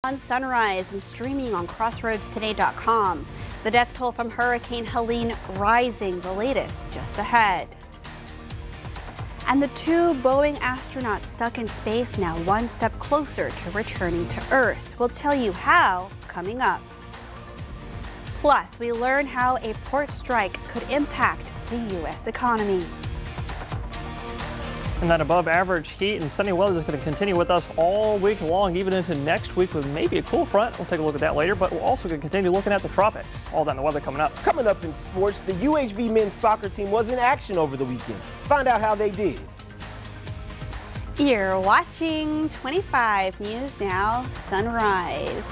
On Sunrise and streaming on crossroadstoday.com. The death toll from Hurricane Helene rising, the latest just ahead. And the 2 Boeing astronauts stuck in space now one step closer to returning to Earth. We'll tell you how coming up. Plus, we learn how a port strike could impact the U.S. economy. And that above average heat and sunny weather is going to continue with us all week long, even into next week with maybe a cool front. We'll take a look at that later, but we're also going to continue looking at the tropics. All that and the weather coming up. Coming up in sports, the UHV men's soccer team was in action over the weekend. Find out how they did. You're watching 25 News Now Sunrise.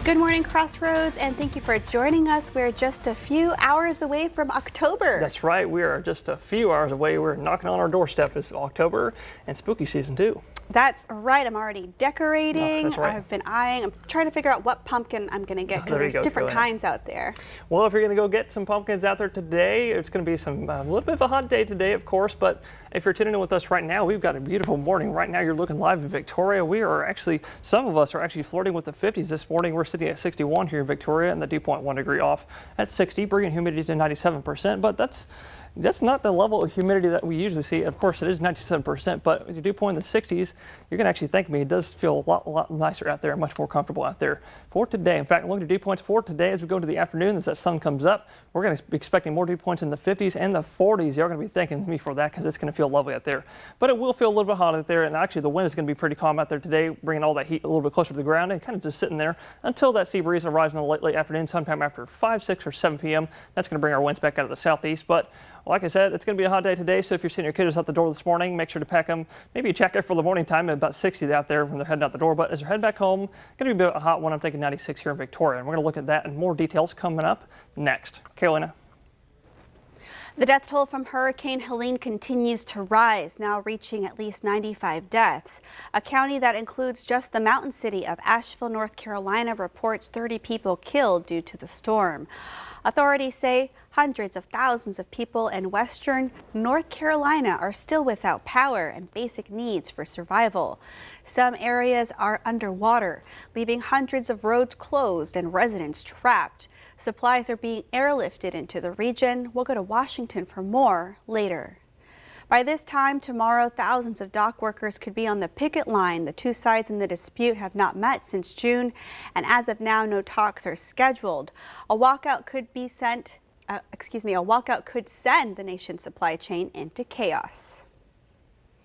Good morning, Crossroads, and thank you for joining us. We're just a few hours away from October. That's right. We are just a few hours away. We're knocking on our doorstep. It's October and spooky season too. That's right. I'm already decorating. That's right. I've been eyeing. I'm trying to figure out what pumpkin I'm going to get because there's different kinds out there. Well, if you're going to go get some pumpkins out there today, it's going to be a little bit of a hot day today, of course. But if you're tuning in with us right now, we've got a beautiful morning. Right now, you're looking live in Victoria. We are actually, some of us are actually flirting with the 50s this morning. We're sitting at 61 here in Victoria and the dew point 1 degree off at 60, bringing humidity to 97%. But that's not the level of humidity that we usually see. Of course, it is 97%, but with the dew point in the 60s, you're going to actually thank me. It does feel a lot nicer out there, much more comfortable out there for today. In fact, look at dew points for today as we go to the afternoon, as that sun comes up. We're going to be expecting more dew points in the 50s and the 40s. You're going to be thanking me for that because it's going to feel lovely out there. But it will feel a little bit hot out there, and actually the wind is going to be pretty calm out there today, bringing all that heat a little bit closer to the ground and kind of just sitting there until that sea breeze arrives in the late afternoon, sometime after 5, 6, or 7 p.m. That's going to bring our winds back out of the southeast. But like I said, it's going to be a hot day today, so if you're seeing your kiddos out the door this morning, make sure to pack them. Maybe a jacket for the morning time at about 60 out there when they're heading out the door. But as they're heading back home, going to be a hot one. I'm thinking 96 here in Victoria. And we're going to look at that and more details coming up next. Carolina. The death toll from Hurricane Helene continues to rise, now reaching at least 95 deaths. A county that includes just the mountain city of Asheville, North Carolina, reports 30 people killed due to the storm. Authorities say hundreds of thousands of people in western North Carolina are still without power and basic needs for survival. Some areas are underwater, leaving hundreds of roads closed and residents trapped. Supplies are being airlifted into the region. We'll go to Washington for more later. By this time tomorrow, thousands of dock workers could be on the picket line. The two sides in the dispute have not met since June, and as of now, no talks are scheduled. A walkout could send the nation's supply chain into chaos.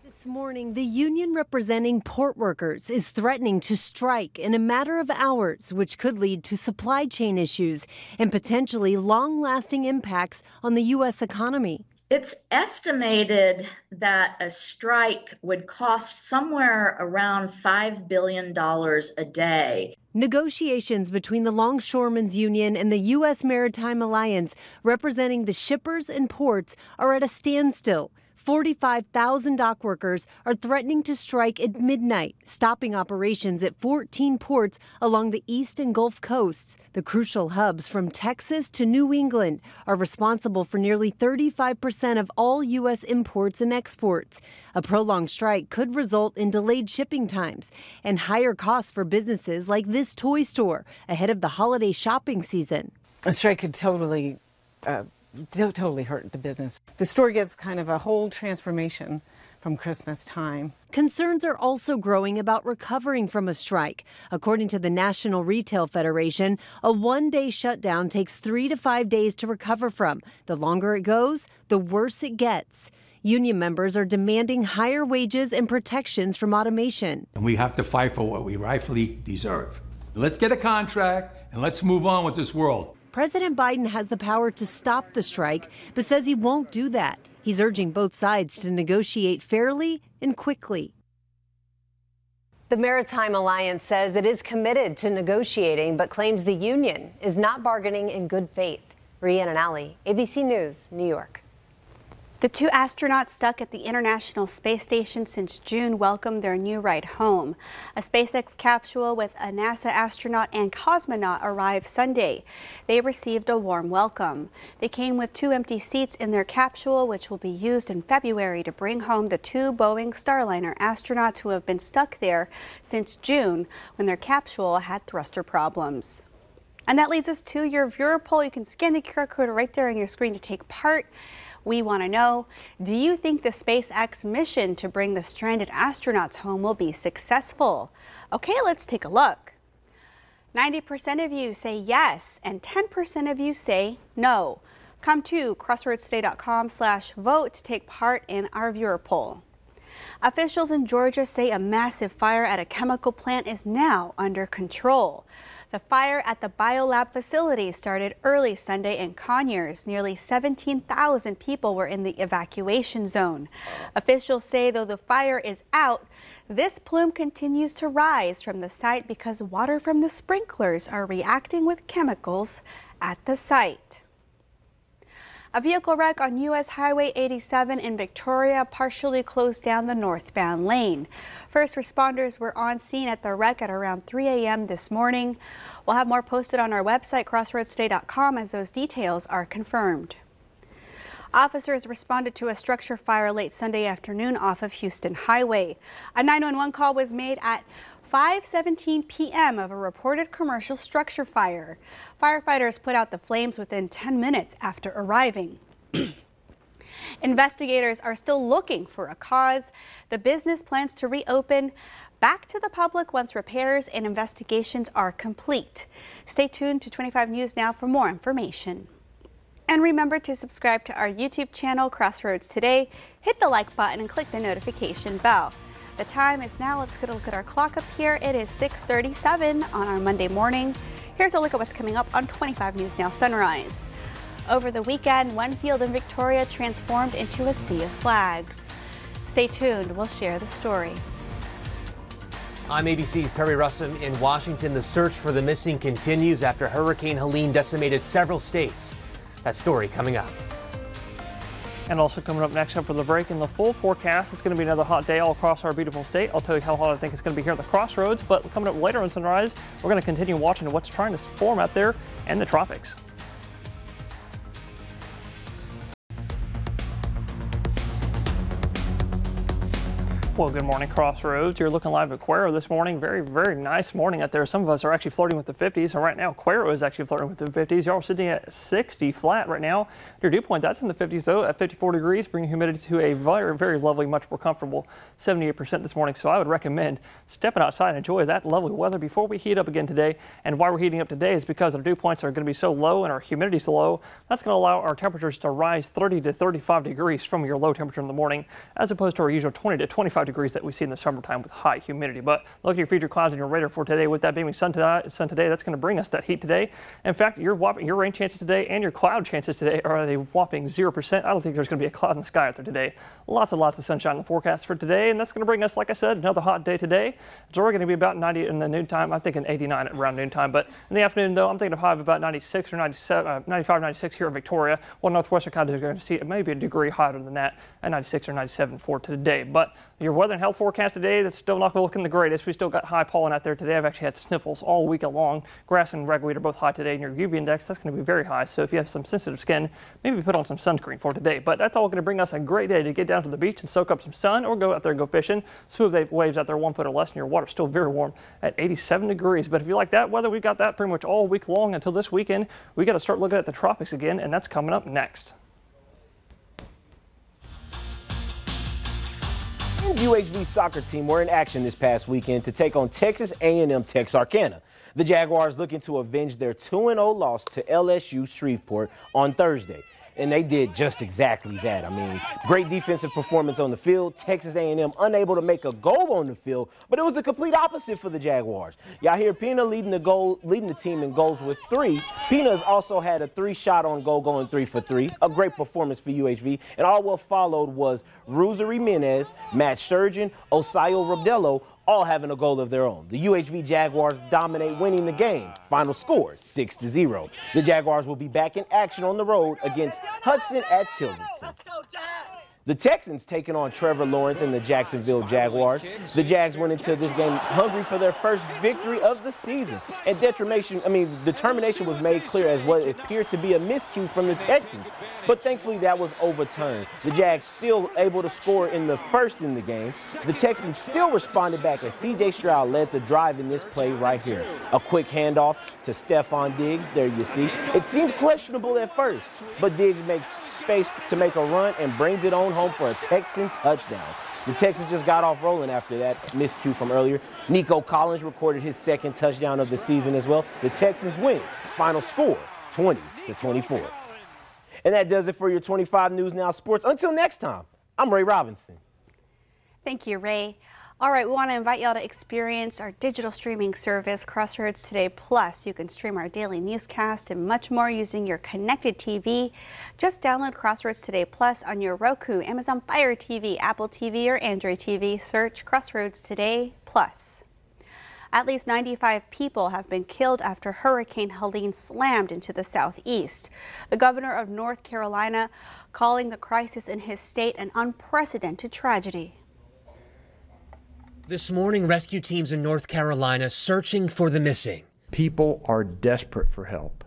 This morning, the union representing port workers is threatening to strike in a matter of hours, which could lead to supply chain issues and potentially long-lasting impacts on the U.S. economy. It's estimated that a strike would cost somewhere around $5 billion a day. Negotiations between the Longshoremen's Union and the U.S. Maritime Alliance, representing the shippers and ports, are at a standstill. 45,000 dock workers are threatening to strike at midnight, stopping operations at 14 ports along the East and Gulf coasts. The crucial hubs from Texas to New England are responsible for nearly 35% of all U.S. imports and exports. A prolonged strike could result in delayed shipping times and higher costs for businesses like this toy store ahead of the holiday shopping season. A strike could totally hurt the business. The store gets kind of a whole transformation from Christmas time. Concerns are also growing about recovering from a strike. According to the National Retail Federation, a one-day shutdown takes 3 to 5 days to recover from. The longer it goes, the worse it gets. Union members are demanding higher wages and protections from automation. And we have to fight for what we rightfully deserve. Let's get a contract and let's move on with this world. President Biden has the power to stop the strike, but says he won't do that. He's urging both sides to negotiate fairly and quickly. The Maritime Alliance says it is committed to negotiating, but claims the union is not bargaining in good faith. Rhiannon Alley, ABC News, New York. The two astronauts stuck at the International Space Station since June welcomed their new ride home. A SpaceX capsule with a NASA astronaut and cosmonaut arrived Sunday. They received a warm welcome. They came with 2 empty seats in their capsule, which will be used in February to bring home the 2 Boeing Starliner astronauts who have been stuck there since June when their capsule had thruster problems. And that leads us to your viewer poll. You can scan the QR code right there on your screen to take part. We want to know, do you think the SpaceX mission to bring the stranded astronauts home will be successful? Okay, let's take a look. 90% of you say yes, and 10% of you say no. Come to crossroadstoday.com/vote to take part in our viewer poll. Officials in Georgia say a massive fire at a chemical plant is now under control. The fire at the BioLab facility started early Sunday in Conyers. Nearly 17,000 people were in the evacuation zone. Officials say though the fire is out, this plume continues to rise from the site because water from the sprinklers are reacting with chemicals at the site. A vehicle wreck on U.S. Highway 87 in Victoria partially closed down the northbound lane. First responders were on scene at the wreck at around 3 a.m. this morning. We'll have more posted on our website, crossroadstoday.com, as those details are confirmed. Officers responded to a structure fire late Sunday afternoon off of Houston Highway. A 911 call was made at 5:17 p.m. of a reported commercial structure fire. Firefighters put out the flames within 10 minutes after arriving. Investigators are still looking for a cause. The business plans to reopen back to the public once repairs and investigations are complete. Stay tuned to 25 News Now for more information. And remember to subscribe to our YouTube channel, Crossroads Today. Hit the like button and click the notification bell. The time is now, let's get a look at our clock up here. It is 6:37 on our Monday morning. Here's a look at what's coming up on 25 News Now Sunrise. Over the weekend, one field in Victoria transformed into a sea of flags. Stay tuned, we'll share the story. I'm ABC's Perry Russum in Washington. The search for the missing continues after Hurricane Helene decimated several states. That story coming up. And also coming up next up for the break in the full forecast, it's going to be another hot day all across our beautiful state. I'll tell you how hot I think it's going to be here at the Crossroads, but coming up later on Sunrise, we're going to continue watching what's trying to form out there in the tropics. Well, good morning, Crossroads. You're looking live at Cuero this morning. Very, very nice morning out there. Some of us are actually flirting with the 50s, and right now Cuero is actually flirting with the 50s. Y'all are sitting at 60 flat right now. Your dew point, that's in the 50s though, at 54 degrees, bringing humidity to a very, very lovely, much more comfortable 78% this morning. So I would recommend stepping outside and enjoy that lovely weather before we heat up again today. And why we're heating up today is because our dew points are going to be so low and our humidity so low. That's going to allow our temperatures to rise 30 to 35 degrees from your low temperature in the morning, as opposed to our usual 20 to 25 degrees that we see in the summertime with high humidity. But look at your future clouds and your radar for today. With that beaming sun today, that's going to bring us that heat today. In fact, your rain chances today and your cloud chances today are at a whopping 0%. I don't think there's going to be a cloud in the sky out there today. Lots and lots of sunshine in the forecast for today, and that's going to bring us, like I said, another hot day today. It's already going to be about 90 in the noontime. I'm thinking 89 at around noontime, but in the afternoon, though, I'm thinking of high of about 96 or 97, 95, 96 here in Victoria. Well, northwestern counties are going to see it maybe a degree hotter than that at 96 or 97 for today. But your weather and health forecast today, that's still not looking the greatest. We still got high pollen out there today. I've actually had sniffles all week long. Grass and ragweed are both high today, and your UV index, that's going to be very high. So if you have some sensitive skin, maybe put on some sunscreen for today. But that's all going to bring us a great day to get down to the beach and soak up some sun, or go out there and go fishing. Smooth waves out there 1 foot or less, and your water's still very warm at 87 degrees. But if you like that weather, we've got that pretty much all week long until this weekend. We got to start looking at the tropics again, and that's coming up next. The UHV soccer team were in action this past weekend to take on Texas A&M Texarkana. The Jaguars looking to avenge their 2-0 loss to LSU Shreveport on Thursday. And they did just exactly that. I mean, great defensive performance on the field. Texas A&M unable to make a goal on the field, but it was the complete opposite for the Jaguars. Yahir Pina leading the team in goals with 3. Pina has also had a 3-shot on goal, going 3 for 3. A great performance for UHV. And all what followed was Ruzar Jimenez, Matt Sturgeon, Osayo Rodello, all having a goal of their own. The UHV Jaguars dominate, winning the game. Final score 6-0. The Jaguars will be back in action on the road against Hudson at Tildenson. Let's go, Jack! The Texans taking on Trevor Lawrence and the Jacksonville Jaguars. The Jags went into this game hungry for their first victory of the season. And determination was made clear as what appeared to be a miscue from the Texans. But thankfully that was overturned. The Jags still able to score in the first in the game. The Texans still responded back as C.J. Stroud led the drive in this play right here. A quick handoff to Stefon Diggs. There you see. It seemed questionable at first, but Diggs makes space to make a run and brings it on home for a Texan touchdown. The Texans just got off rolling after that miscue from earlier. Nico Collins recorded his second touchdown of the season as well. The Texans win. Final score, 20-24. And that does it for your 25 News Now Sports. Until next time, I'm Ray Robinson. Thank you, Ray. All right, we want to invite y'all to experience our digital streaming service, Crossroads Today Plus. You can stream our daily newscast and much more using your connected TV. Just download Crossroads Today Plus on your Roku, Amazon Fire TV, Apple TV, or Android TV. Search Crossroads Today Plus. At least 95 people have been killed after Hurricane Helene slammed into the southeast. The governor of North Carolina calling the crisis in his state an unprecedented tragedy. This morning, rescue teams in North Carolina searching for the missing. People are desperate for help,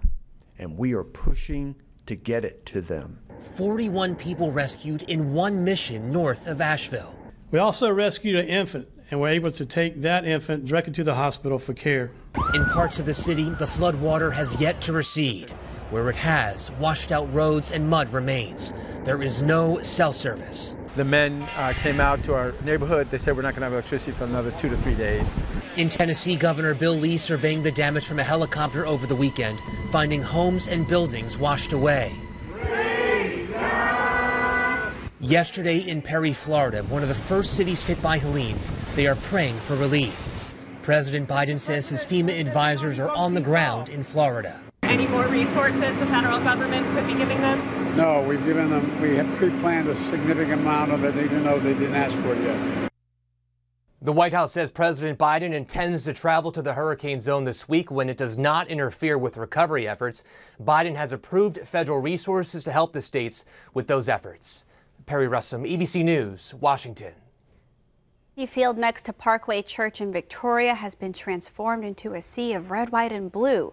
and we are pushing to get it to them. 41 people rescued in one mission north of Asheville. We also rescued an infant, and were able to take that infant directly to the hospital for care. In parts of the city, the flood water has yet to recede. Where it has, washed out roads and mud remains. There is no cell service. The men came out to our neighborhood. They said we're not going to have electricity for another 2 to 3 days. In Tennessee, Governor Bill Lee surveying the damage from a helicopter over the weekend, finding homes and buildings washed away. Yesterday in Perry, Florida, one of the first cities hit by Helene, they are praying for relief. President Biden says his FEMA advisors are on the ground in Florida. Any more resources the federal government could be giving them? No, we have pre-planned a significant amount of it, even though they didn't ask for it yet. The White House says President Biden intends to travel to the hurricane zone this week when it does not interfere with recovery efforts. Biden has approved federal resources to help the states with those efforts. Perry Russum, ABC News, Washington. The field next to Parkway Church in Victoria has been transformed into a sea of red, white, and blue,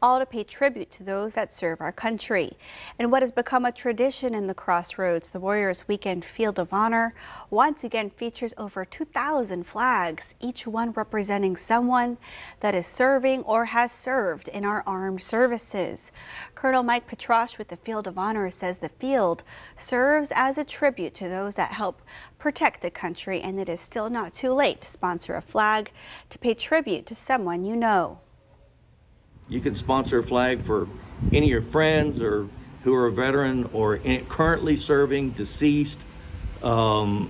all to pay tribute to those that serve our country. And what has become a tradition in the Crossroads, the Warriors Weekend Field of Honor once again features over 2,000 flags, each one representing someone that is serving or has served in our armed services. Colonel Mike Petrosh with the Field of Honor says the field serves as a tribute to those that help protect the country, and it is still not too late to sponsor a flag to pay tribute to someone you know. You can sponsor a flag for any of your friends or who are a veteran or currently serving, deceased, retired.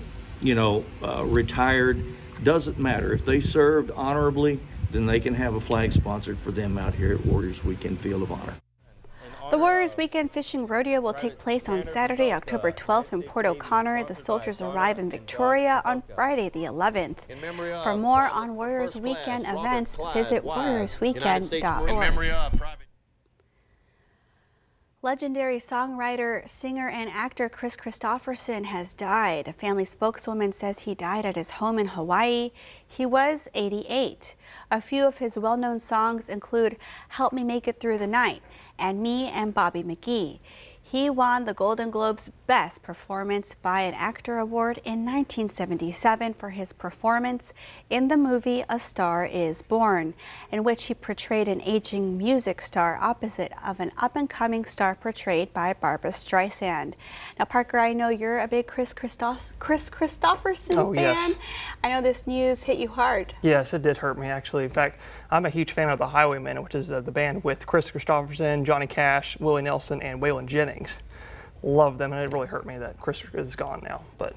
Doesn't matter. If they served honorably, then they can have a flag sponsored for them out here at Warriors Weekend Field of Honor. The Warriors Weekend Fishing Rodeo will take place on Saturday, October 12th in Port O'Connor. The soldiers arrive in Victoria on Friday, the 11th. For more on Warriors Weekend events, visit warriorsweekend.org. Legendary songwriter, singer, and actor Kris Kristofferson has died. A family spokeswoman says he died at his home in Hawaii. He was 88. A few of his well-known songs include Help Me Make It Through the Night and Me and Bobby McGee. He won the Golden Globe's Best Performance by an Actor Award in 1977 for his performance in the movie A Star Is Born, in which he portrayed an aging music star opposite of an up-and-coming star portrayed by Barbra Streisand. Now, Parker, I know you're a big Kris Kristofferson fan. Yes. I know this news hit you hard. Yes, it did hurt me, actually. In fact, I'm a huge fan of the Highwaymen, which is the band with Kris Kristofferson, Johnny Cash, Willie Nelson, and Waylon Jennings. Love them, and it really hurt me that Kris is gone now, but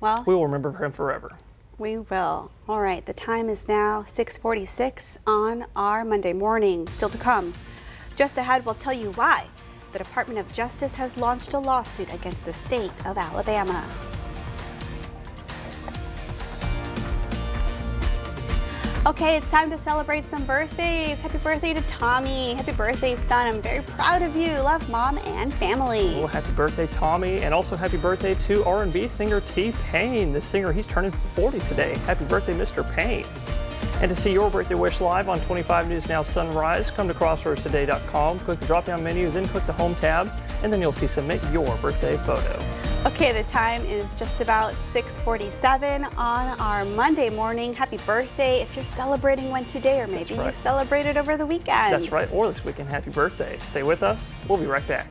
well, we will remember him forever. We will. All right, the time is now 6:46 on our Monday morning. Still to come. Just ahead, we'll tell you why the Department of Justice has launched a lawsuit against the state of Alabama. Okay, it's time to celebrate some birthdays. Happy birthday to Tommy. Happy birthday, son. I'm very proud of you. Love, Mom and family. Oh, happy birthday, Tommy. And also happy birthday to R&B singer T-Pain. The singer, he's turning 40 today. Happy birthday, Mr. Pain. And to see your birthday wish live on 25 News Now Sunrise, come to crossroadstoday.com, click the drop-down menu, then click the home tab, and then you'll see submit your birthday photo. Okay, the time is just about 6:47 on our Monday morning. Happy birthday if you're celebrating one today, or maybe you celebrated over the weekend. That's right, or this weekend. Happy birthday. Stay with us. We'll be right back.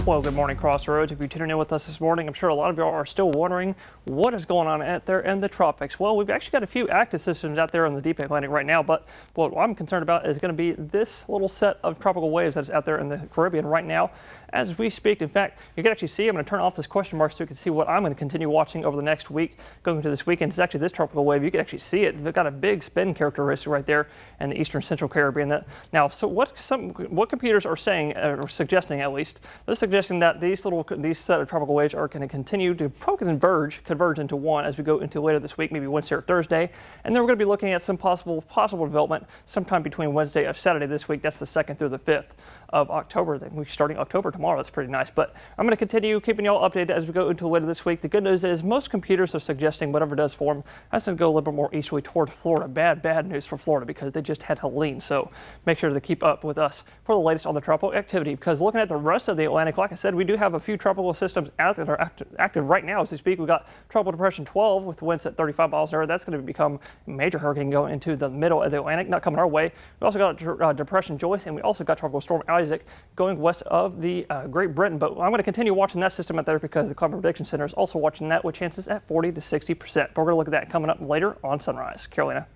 Well, good morning, Crossroads. If you're tuning in with us this morning, I'm sure a lot of you are still wondering what is going on out there in the tropics. Well, we've actually got a few active systems out there in the deep Atlantic right now, but what I'm concerned about is going to be this little set of tropical waves that's out there in the Caribbean right now as we speak. In fact, you can actually see, I'm going to turn off this question mark so you can see what I'm going to continue watching over the next week going into this weekend. It's actually this tropical wave. You can actually see it. It's got a big spin characteristic right there in the eastern central Caribbean. So what computers are saying, or suggesting at least, they're suggesting that these set of tropical waves are going to continue to probably converge into one as we go into later this week, maybe Wednesday or Thursday. And then we're going to be looking at some possible development sometime between Wednesday or Saturday this week. That's the 2nd through the 5th of October. We're starting October tomorrow. That's pretty nice. But I'm going to continue keeping you all updated as we go into later this week. The good news is most computers are suggesting whatever does form that's going to go a little bit more easterly toward Florida. Bad news for Florida because they just had Helene. So make sure to keep up with us for the latest on the tropical activity, because looking at the rest of the Atlantic, like I said, we do have a few tropical systems out that are active right now as we speak. We've got Tropical Depression 12 with winds at 35 miles an hour. That's going to become a major hurricane going into the middle of the Atlantic, not coming our way. We also got Depression Joyce, and we also got Tropical Storm Isaac going west of the Great Britain. But I'm going to continue watching that system out there because the Climate Prediction Center is also watching that with chances at 40 to 60%. But we're going to look at that coming up later on Sunrise. Carolina.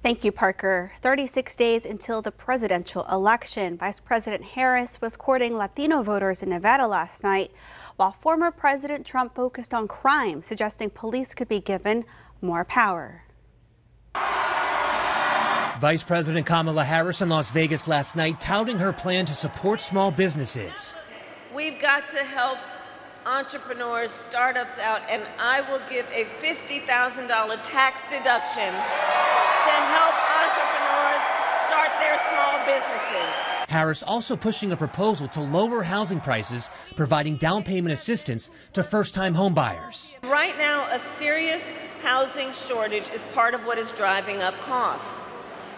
Thank you, Parker. 36 days until the presidential election. Vice President Harris was courting Latino voters in Nevada last night, while former President Trump focused on crime, suggesting police could be given more power. Vice President Kamala Harris in Las Vegas last night touting her plan to support small businesses. We've got to help entrepreneurs, startups out, and I will give a $50,000 tax deduction to help entrepreneurs start their small businesses. Harris also pushing a proposal to lower housing prices, providing down payment assistance to first-time home buyers. Right now, a serious housing shortage is part of what is driving up costs.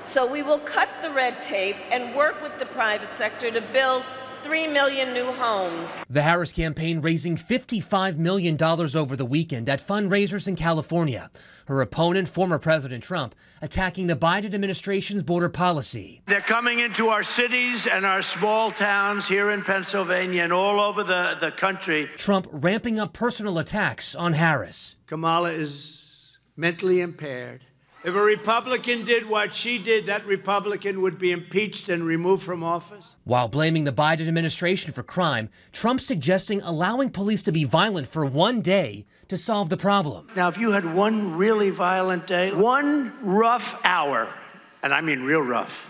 So we will cut the red tape and work with the private sector to build 3 million new homes. The Harris campaign raising $55 million over the weekend at fundraisers in California. Her opponent, former President Trump, attacking the Biden administration's border policy. They're coming into our cities and our small towns here in Pennsylvania and all over the country. Trump ramping up personal attacks on Harris. Kamala is mentally impaired. If a Republican did what she did, that Republican would be impeached and removed from office. While blaming the Biden administration for crime, Trump suggesting allowing police to be violent for one day to solve the problem. Now, if you had one really violent day, one rough hour, and I mean real rough,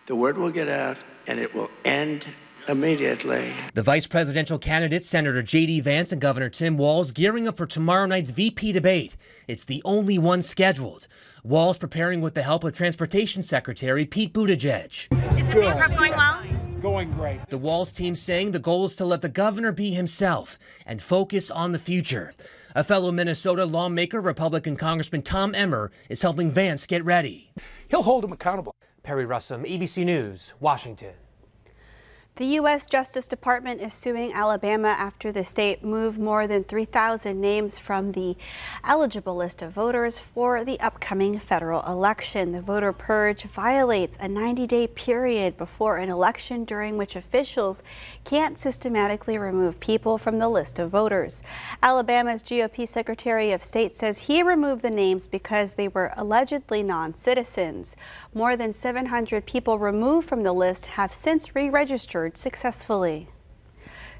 the word will get out and it will end immediately. The vice presidential candidates, Senator J.D. Vance and Governor Tim Walz, gearing up for tomorrow night's VP debate. It's the only one scheduled. Walz preparing with the help of Transportation Secretary Pete Buttigieg. Is the meal prep going well? Going great. The Walz team saying the goal is to let the governor be himself and focus on the future. A fellow Minnesota lawmaker, Republican Congressman Tom Emmer, is helping Vance get ready. He'll hold him accountable. Perry Russum, ABC News, Washington. The U.S. Justice Department is suing Alabama after the state moved more than 3,000 names from the eligible list of voters for the upcoming federal election. The voter purge violates a 90-day period before an election during which officials can't systematically remove people from the list of voters. Alabama's GOP Secretary of State says he removed the names because they were allegedly non-citizens. More than 700 people removed from the list have since re-registered successfully.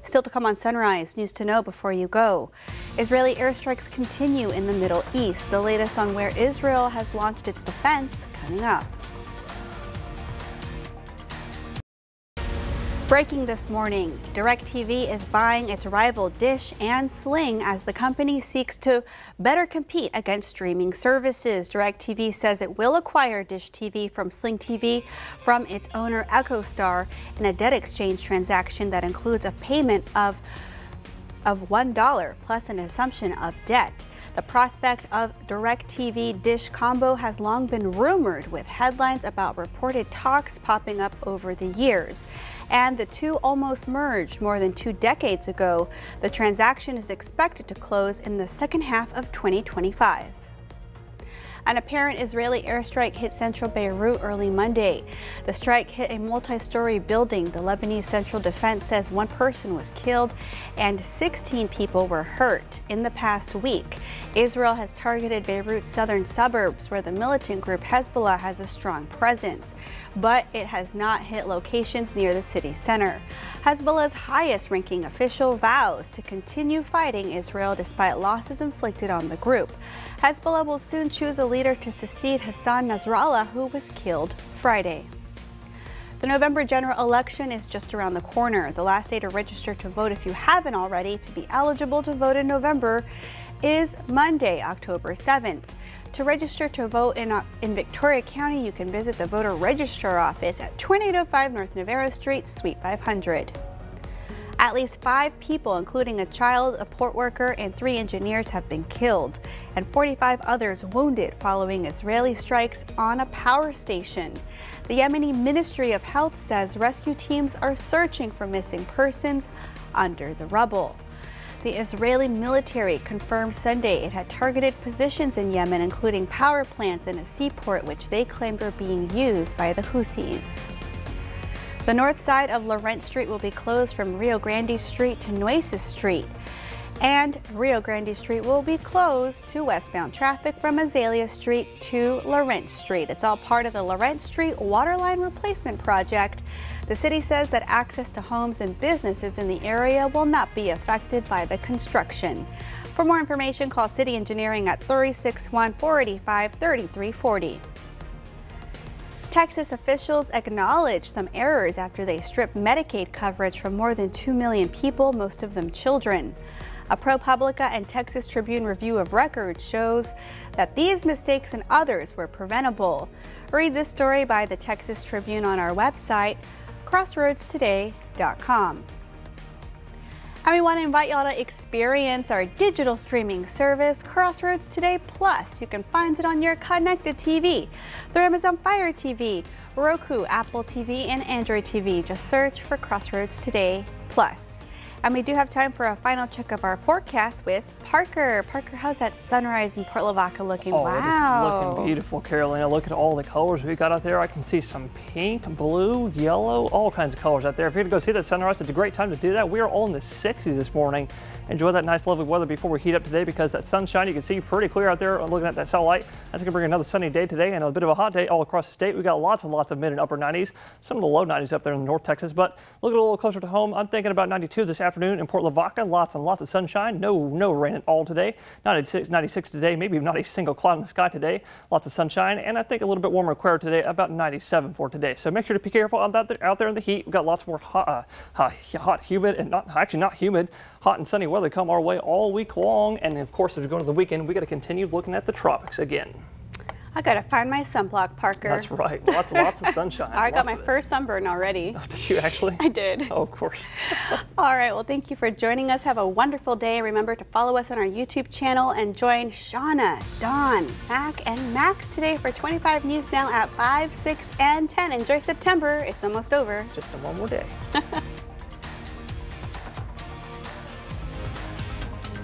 Still to come on Sunrise, news to know before you go. Israeli airstrikes continue in the Middle East. The latest on where Israel has launched its defense coming up. Breaking this morning, DirecTV is buying its rival Dish and Sling as the company seeks to better compete against streaming services. DirecTV says it will acquire Dish TV from Sling TV from its owner EchoStar in a debt exchange transaction that includes a payment of $1 plus an assumption of debt. The prospect of DirecTV Dish combo has long been rumored, with headlines about reported talks popping up over the years. And the two almost merged more than 2 decades ago. The transaction is expected to close in the second half of 2025. An apparent Israeli airstrike hit central Beirut early Monday. The strike hit a multi-story building. The Lebanese Central Defense says 1 person was killed and 16 people were hurt in the past week. Israel has targeted Beirut's southern suburbs, where the militant group Hezbollah has a strong presence, but it has not hit locations near the city center. Hezbollah's highest-ranking official vows to continue fighting Israel despite losses inflicted on the group. Hezbollah will soon choose a leader to succeed Hassan Nasrallah, who was killed Friday. The November general election is just around the corner. The last day to register to vote, if you haven't already, to be eligible to vote in November is Monday, October 7th. To register to vote in Victoria County, you can visit the voter registrar office at 2805 North Navarro Street, Suite 500. At least 5 people, including a child, a port worker, and 3 engineers, have been killed, and 45 others wounded following Israeli strikes on a power station. The Yemeni Ministry of Health says rescue teams are searching for missing persons under the rubble. The Israeli military confirmed Sunday it had targeted positions in Yemen, including power plants and a seaport, which they claimed were being used by the Houthis. The north side of Laurent Street will be closed from Rio Grande Street to Nueces Street, and Rio Grande Street will be closed to westbound traffic from Azalea Street to Laurent Street. It's all part of the Laurent Street Waterline Replacement Project. The city says that access to homes and businesses in the area will not be affected by the construction. For more information, call City Engineering at 361-485-3340. Texas officials acknowledged some errors after they stripped Medicaid coverage from more than 2 million people, most of them children. A ProPublica and Texas Tribune review of records shows that these mistakes and others were preventable. Read this story by the Texas Tribune on our website, crossroadstoday.com. And we want to invite y'all to experience our digital streaming service, Crossroads Today Plus. You can find it on your connected TV through Amazon Fire TV, Roku, Apple TV, and Android TV. Just search for Crossroads Today Plus. And we do have time for a final check of our forecast with Parker. Parker, how's that sunrise in Port Lavaca looking? Oh, wow. It is looking beautiful, Carolina. Look at all the colors we got out there. I can see some pink, blue, yellow, all kinds of colors out there. If you're going to go see that sunrise, it's a great time to do that. We are all in the 60s this morning. Enjoy that nice, lovely weather before we heat up today, because that sunshine, you can see pretty clear out there looking at that satellite. That's going to bring another sunny day today and a bit of a hot day all across the state. We got lots and lots of mid and upper 90s, some of the low 90s up there in North Texas. But look at a little closer to home. I'm thinking about 92 this afternoon in Port Lavaca. Lots and lots of sunshine. No rain at all today. 96 today. Maybe not a single cloud in the sky today. Lots of sunshine, and I think a little bit warmer Aquarium today, about 97 for today. So make sure to be careful out there in the heat. We've got lots more hot, humid, and not humid, hot and sunny weather come our way all week long. And of course, as we go into the weekend, we got to continue looking at the tropics again. I gotta find my sunblock, Parker. That's right. Lots of sunshine. I got my first sunburn already. Oh, did you actually? I did. Oh, of course. All right. Well, thank you for joining us. Have a wonderful day. Remember to follow us on our YouTube channel and join Shauna, Dawn, Mac, and Max today for 25 News Now at 5, 6, and 10. Enjoy September. It's almost over. Just one more day.